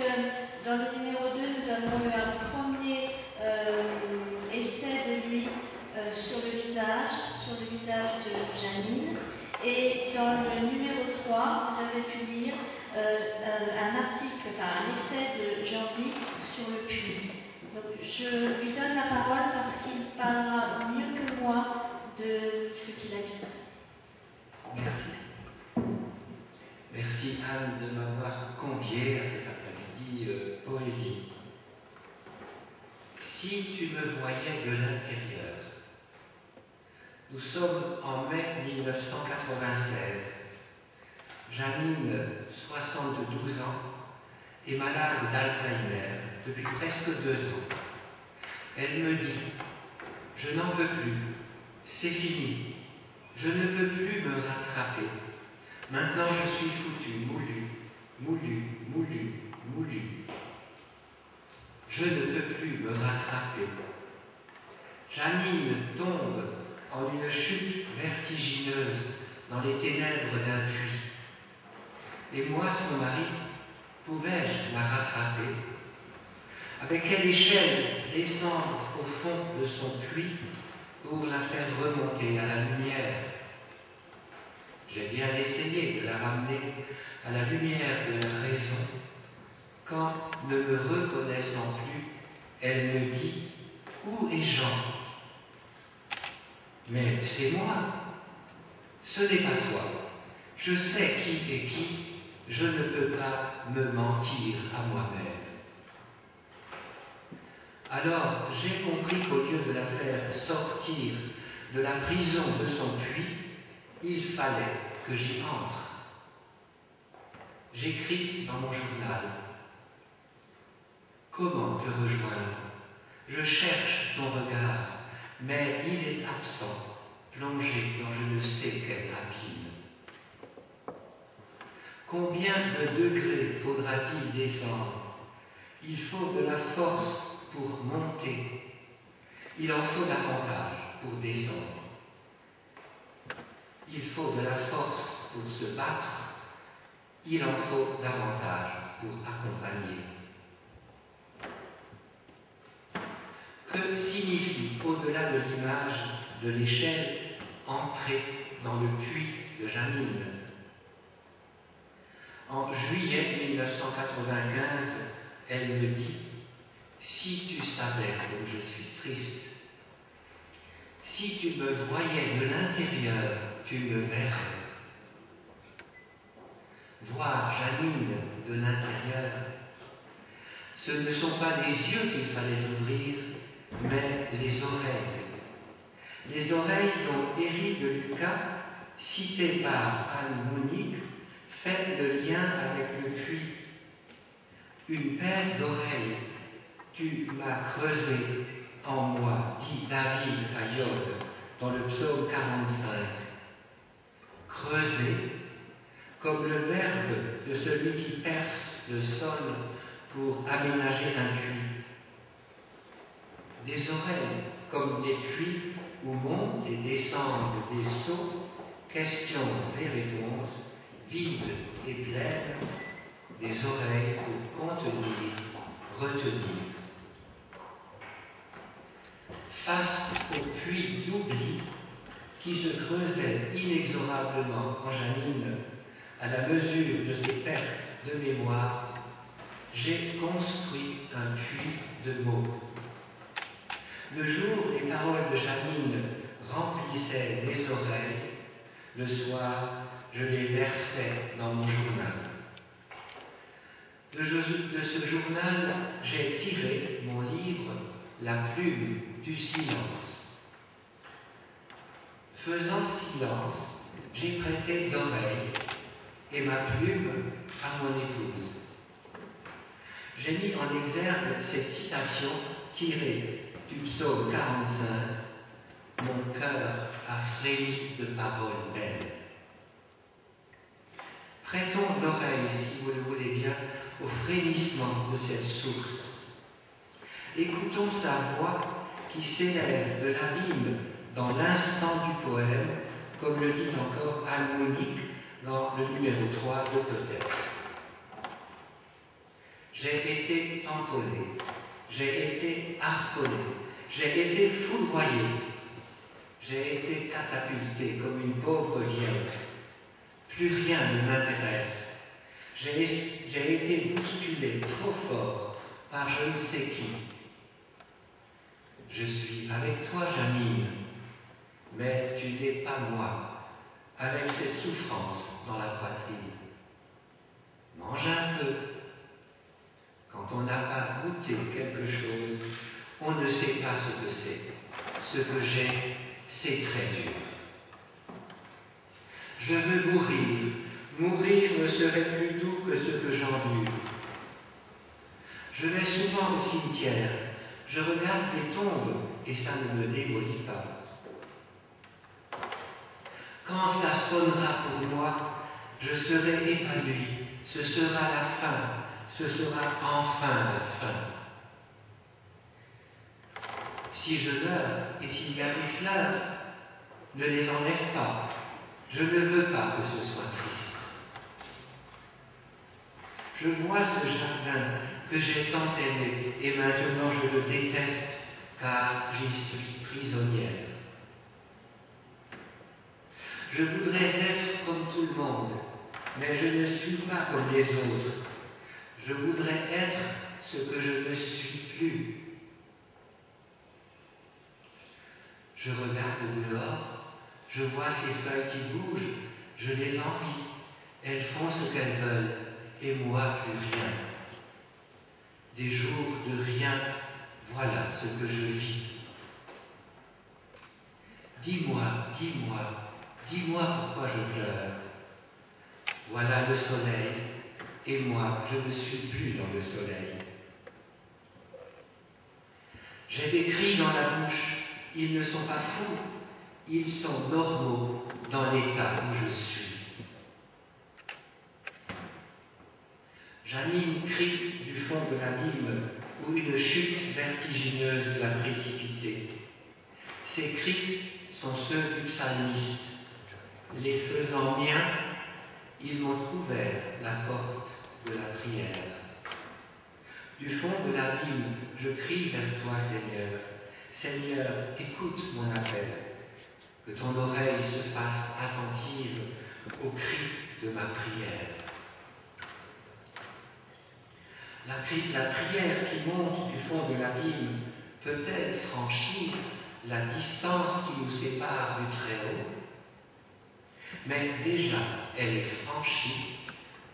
puisque dans le numéro 2, nous avons eu un premier essai de lui sur le visage de Janine. Et dans le numéro 3, vous avez pu lire un article, enfin un essai de Jean-Luc sur le puits. Donc je lui donne la parole parce qu'il parlera mieux que moi de ce qu'il a dit. Merci. Merci Anne de m'avoir convié à cet après-midi poésie. Si tu me voyais de l'intérieur. Nous sommes en mai 1996. Janine, 72 ans, est malade d'Alzheimer depuis presque 2 ans. Elle me dit « Je n'en peux plus, c'est fini, je ne peux plus me rattraper. Maintenant je suis foutu, moulu. Je ne peux plus me rattraper. » Janine tombe en une chute vertigineuse dans les ténèbres d'un puits. Et moi, son mari, pouvais-je la rattraper? Avec quelle échelle descendre au fond de son puits pour la faire remonter à la lumière? J'ai bien essayé de la ramener à la lumière de la raison, quand, ne me reconnaissant plus, elle me dit « Où est Jean ?» Mais c'est moi, ce n'est pas toi. Je sais qui est qui, je ne peux pas me mentir à moi-même. Alors j'ai compris qu'au lieu de la faire sortir de la prison de son puits, il fallait que j'y entre. J'écris dans mon journal. Comment te rejoindre? Je cherche ton regard, mais il est absent, plongé dans je ne sais quel abîme. Combien de degrés faudra-t-il descendre? Il faut de la force pour monter. Il en faut davantage pour descendre. Il faut de la force pour se battre. Il en faut davantage pour accompagner. Que signifie, au-delà de l'image de l'échelle, entrer dans le puits de Janine? En juillet 1995, elle me dit « Si tu savais comme je suis triste, si tu me voyais de l'intérieur, tu me verrais. » Voir Janine de l'intérieur, ce ne sont pas les yeux qu'il fallait ouvrir, mais les oreilles. Les oreilles dont Éric de Lucas, cité par Anne Monique, fait le lien avec le puits. Une paire d'oreilles, tu m'as creusé en moi, dit David à Job dans le psaume 45. Creuser, comme le verbe de celui qui perce le sol pour aménager un puits. Des oreilles, comme des puits où montent et descendent des seaux, questions et réponses, vides et pleines, des oreilles pour contenir, retenir. Face au puits d'oubli qui se creusait inexorablement en Janine à la mesure de ses pertes de mémoire, j'ai construit un puits de mots. Le jour, les paroles de Janine remplissaient mes oreilles. Le soir, je les versais dans mon journal. De ce journal, j'ai tiré mon livre « La plume du silence ». Faisant silence, j'ai prêté l'oreille et ma plume à mon épouse. J'ai mis en exergue cette citation tirée du psaume 45, « Mon cœur a frémi de paroles belles ». Prêtons l'oreille, si vous le voulez bien, au frémissement de cette source. Écoutons sa voix qui s'élève de l'abîme dans l'instant du poème, comme le dit encore Anne Monique dans le numéro 3 de Peut-être. j'ai été tamponné, j'ai été harponné, j'ai été foudroyé, j'ai été catapulté comme une pauvre vierge. Plus rien ne m'intéresse. J'ai été bousculé trop fort par je ne sais qui. Je suis avec toi, Janine, mais tu n'es pas moi, avec cette souffrance dans la poitrine. Mange un peu. Quand on n'a pas goûté quelque chose, on ne sait pas ce que c'est. Ce que j'ai, c'est très dur. Je veux mourir. Mourir me serait plus doux que ce que j'endure. Je vais souvent au cimetière. Je regarde les tombes et ça ne me démolit pas. Quand ça sonnera pour moi, je serai épanoui. Ce sera la fin. Ce sera enfin la fin. Si je meurs et s'il y a des fleurs, ne les enlève pas. Je ne veux pas que ce soit triste. Je vois ce jardin que j'ai tant aimé et maintenant je le déteste car j'y suis prisonnière. Je voudrais être comme tout le monde, mais je ne suis pas comme les autres. Je voudrais être ce que je ne suis plus. Je regarde dehors, je vois ces feuilles qui bougent, je les envie. Elles font ce qu'elles veulent, et moi plus rien. Des jours de rien, voilà ce que je vis. Dis-moi, dis-moi, dis-moi pourquoi je pleure. Voilà le soleil, et moi je ne suis plus dans le soleil. J'ai des cris dans la bouche, ils ne sont pas fous, ils sont normaux dans l'état où je suis. Janine crie du fond de l'abîme où une chute vertigineuse l'a précipitée. Ces cris sont ceux du psalmiste. Les faisant miens, ils m'ont ouvert la porte de la prière. Du fond de l'abîme, je crie vers toi, Seigneur. Seigneur, écoute mon appel. Que ton oreille se fasse attentive au cri de ma prière. La prière qui monte du fond de l'abîme peut-elle franchir la distance qui nous sépare du Très-Haut? Mais déjà, elle est franchie,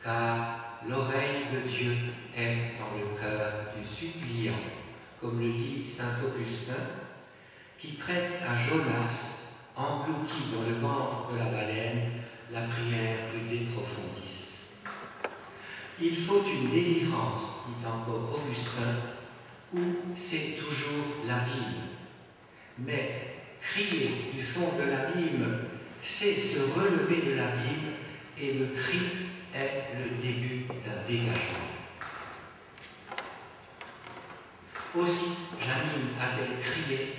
car l'oreille de Dieu est dans le cœur du suppliant, comme le dit saint Augustin, qui prête à Jonas, englouti dans le ventre de la baleine, la prière du De Profundis. Il faut une délivrance, dit encore Augustin, où c'est toujours l'abîme. Mais crier du fond de l'abîme, c'est se relever de l'abîme, et le cri est le début d'un dégagement. Aussi, Janine a-t-elle crié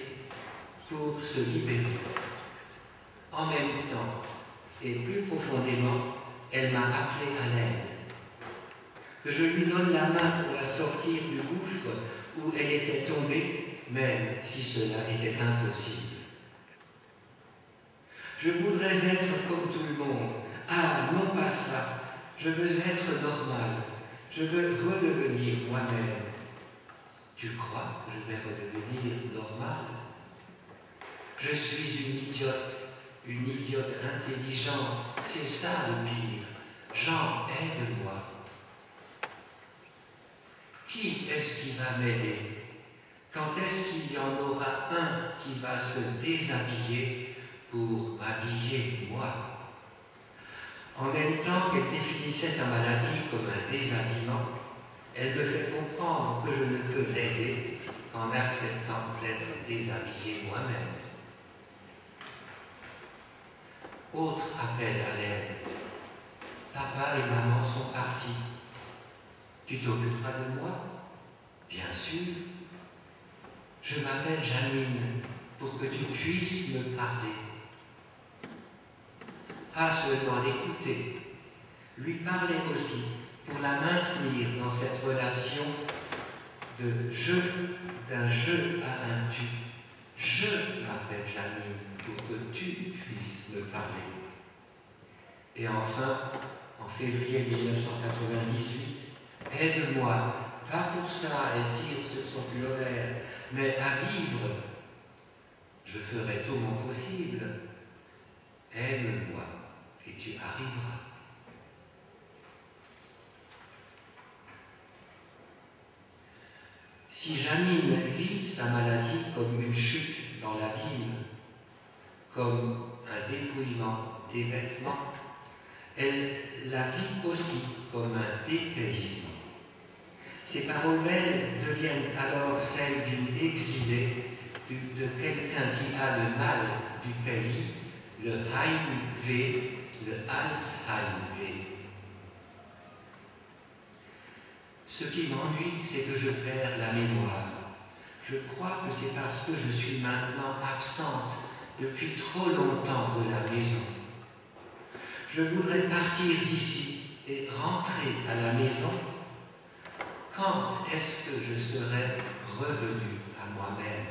pour se libérer. En même temps, et plus profondément, elle m'a appelé à l'aide. Que je lui donne la main pour la sortir du gouffre où elle était tombée, même si cela était impossible. Je voudrais être comme tout le monde. Ah, non pas ça. Je veux être normal. Je veux redevenir moi-même. Tu crois que je vais redevenir normal? Je suis une idiote intelligente. C'est ça le pire. Jean, aide-moi. Qui est-ce qui va m'aider? Quand est-ce qu'il y en aura un qui va se déshabiller pour m'habiller moi? En même temps qu'elle définissait sa maladie comme un déshabillement, elle me fait comprendre que je ne peux l'aider qu'en acceptant d'être déshabillé moi-même. Autre appel à l'aide. Papa et maman sont partis. Tu t'occuperas de moi? Bien sûr. Je m'appelle Janine pour que tu puisses me parler. Pas seulement l'écouter, lui parler aussi pour la maintenir dans cette relation d'un je à un tu. Je m'appelle Janine pour que tu puisses me parler. Et enfin, en février 1998, aide-moi, pas pour ça, elle tire sur son pullover, mais à vivre. Je ferai tout mon possible. Aime-moi et tu arriveras. Si Janine vit sa maladie comme une chute dans l'abîme, comme un dépouillement des vêtements, elle la vit aussi comme un dépaysement. Ses paroles belles deviennent alors celles d'une exilée, de quelqu'un qui a le mal du pays, le Heimweh, le Alzheimer. Ce qui m'ennuie, c'est que je perds la mémoire. Je crois que c'est parce que je suis maintenant absente depuis trop longtemps de la maison. Je voudrais partir d'ici et rentrer à la maison. Quand est-ce que je serai revenu à moi-même?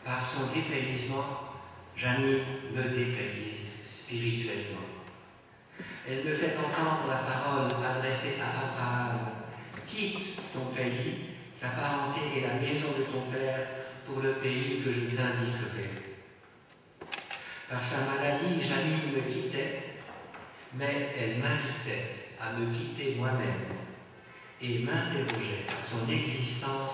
Par son dépaysement, Janine me dépayse spirituellement. Elle me fait entendre la parole adressée à Abraham. Quitte ton pays, ta parenté et la maison de ton père pour le pays que je t'indiquerai. Par sa maladie, Janine me quittait, mais elle m'invitait à me quitter moi-même et m'interrogeait sur son existence